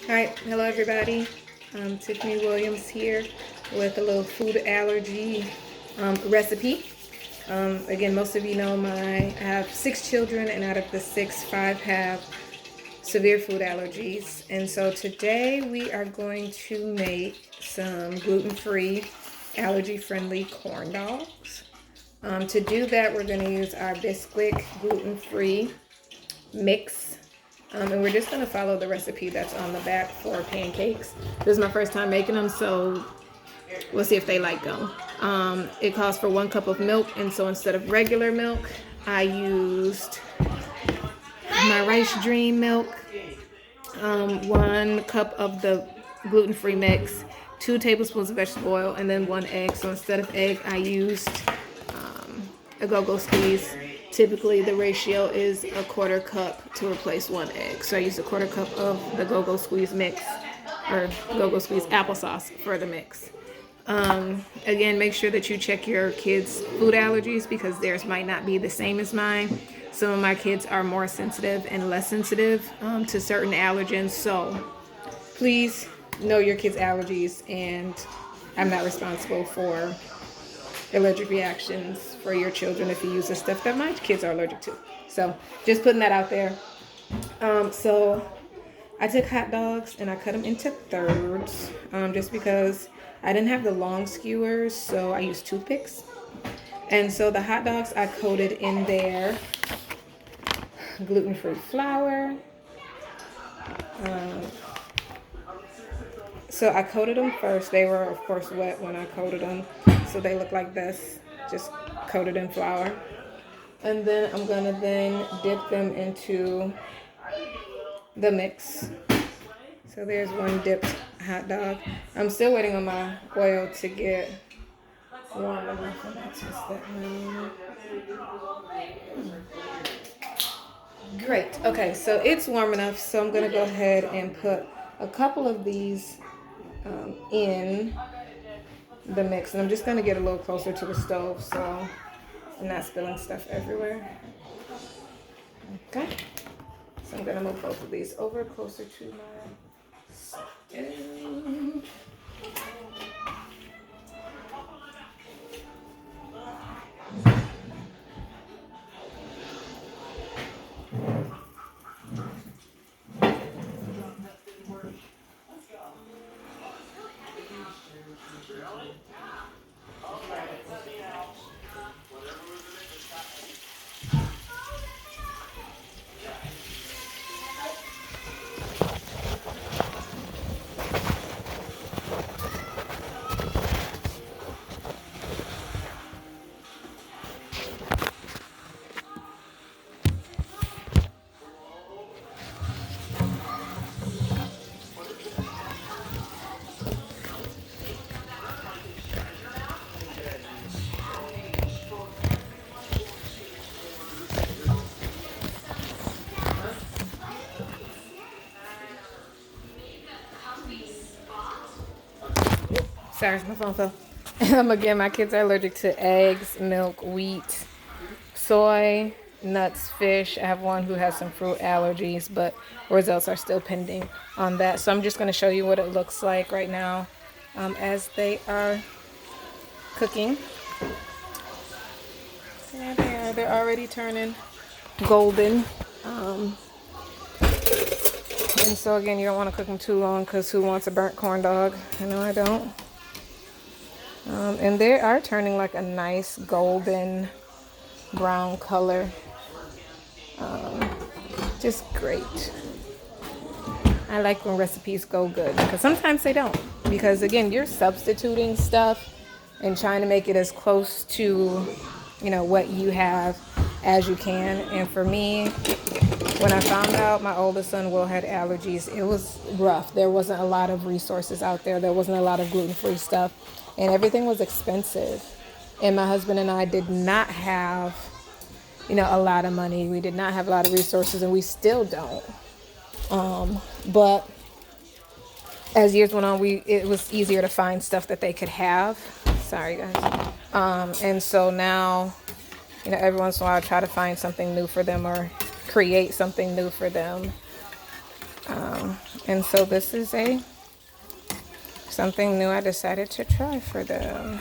Hi, hello everybody. Tiffany Williams here with a little food allergy recipe. Again, most of you know I have 6 children, and out of the six, 5 have severe food allergies. And so today we are going to make some gluten-free, allergy-friendly corn dogs. To do that, we're going to use our Bisquick gluten-free mix. And we're just gonna follow the recipe that's on the back for pancakes. This is my first time making them, so we'll see if they like them. It calls for 1 cup of milk, and so instead of regular milk, I used my Rice Dream milk, 1 cup of the gluten-free mix, 2 tablespoons of vegetable oil, and then 1 egg. So instead of egg, I used a go-go squeeze. Typically the ratio is 1/4 cup to replace 1 egg. So I used 1/4 cup of the go-go squeeze mix, or go-go squeeze applesauce for the mix. Again, make sure that you check your kids' food allergies because theirs might not be the same as mine. Some of my kids are more sensitive and less sensitive to certain allergens. So please know your kids' allergies, and I'm not responsible for allergic reactions for your children if you use the stuff that my kids are allergic to. So just putting that out there. So I took hot dogs and I cut them into thirds, just because I didn't have the long skewers, so I used toothpicks. And so the hot dogs I coated in their gluten-free flour. So I coated them first. They were, of course, wet when I coated them, so they look like this, just coated in flour. And then I'm gonna then dip them into the mix. So there's one dipped hot dog. I'm still waiting on my oil to get warm enough. And that's just that now. Great. Okay, so it's warm enough. So I'm gonna go ahead and put a couple of these in the mix, and I'm just gonna get a little closer to the stove so I'm not spilling stuff everywhere. Okay. So I'm gonna move both of these over closer to my stove. Sorry, my phone fell. Again, my kids are allergic to eggs, milk, wheat, soy, nuts, fish. I have one who has some fruit allergies, but results are still pending on that. So I'm just going to show you what it looks like right now as they are cooking. There they are. They're already turning golden. And so again, you don't want to cook them too long because who wants a burnt corn dog? I know I don't. And they are turning like a nice golden brown color. Just great. I like when recipes go good because sometimes they don't. Because again, you're substituting stuff and trying to make it as close to, what you have as you can. And for me, when I found out my oldest son Will had allergies, it was rough. There wasn't a lot of resources out there. There wasn't a lot of gluten-free stuff. And everything was expensive. And my husband and I did not have, a lot of money. We did not have a lot of resources, and we still don't. But as years went on, it was easier to find stuff that they could have. Sorry, guys. And so now, every once in a while I try to find something new for them or create something new for them. And so this is something new I decided to try for them.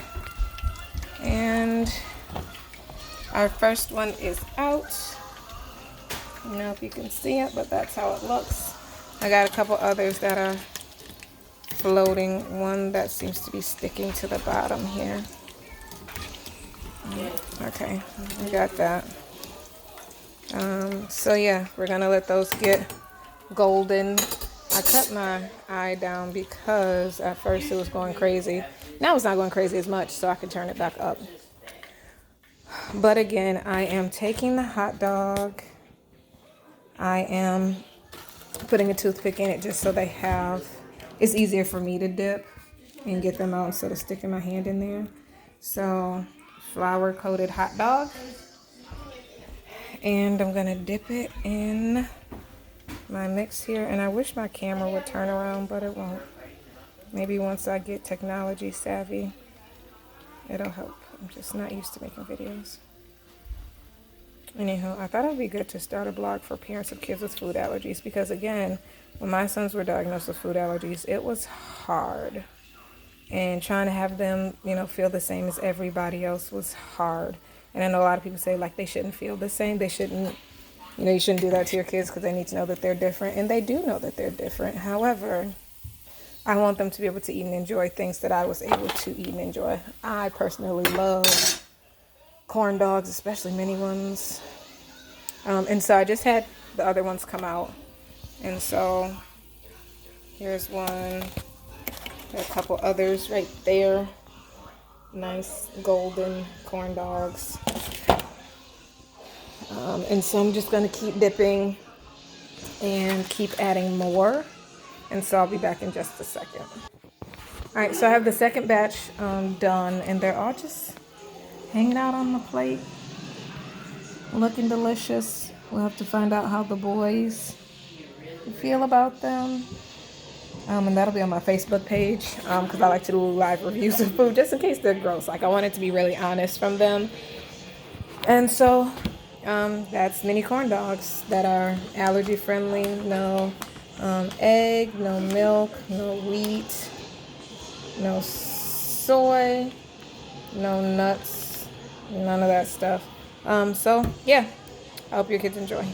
And our first one is out. I don't know if you can see it, but that's how it looks. I got a couple others that are floating. One that seems to be sticking to the bottom here. Okay, we got that. So yeah, we're gonna let those get golden. I cut my eye down because at first it was going crazy. Now it's not going crazy as much, so I can turn it back up. But again, I am taking the hot dog. I am putting a toothpick in it just so it's easier for me to dip and get them out instead of sticking my hand in there. So, flour coated hot dog. And I'm gonna dip it in my mix here. And I wish my camera would turn around, but it won't. Maybe once I get technology savvy, it'll help. I'm just not used to making videos. Anyhow, I thought it would be good to start a blog for parents of kids with food allergies because, again, when my sons were diagnosed with food allergies, it was hard. And trying to have them, feel the same as everybody else was hard. And I know a lot of people say, like, they shouldn't feel the same. They shouldn't, you shouldn't do that to your kids because they need to know that they're different. And they do know that they're different. However, I want them to be able to eat and enjoy things that I was able to eat and enjoy. I personally love corn dogs, especially mini ones. And so I just had the other ones come out. And so here's one. There are a couple others right there. Nice golden corn dogs. And so I'm just going to keep dipping and keep adding more. And so I'll be back in just a second. All right, so I have the second batch done, and they're all just hanging out on the plate, looking delicious. We'll have to find out how the boys feel about them. And that'll be on my Facebook page because I like to do live reviews of food just in case they're gross. Like, I want it to be really honest from them. And so that's mini corn dogs that are allergy friendly. No egg, no milk, no wheat, no soy, no nuts, none of that stuff. So yeah, I hope your kids enjoy.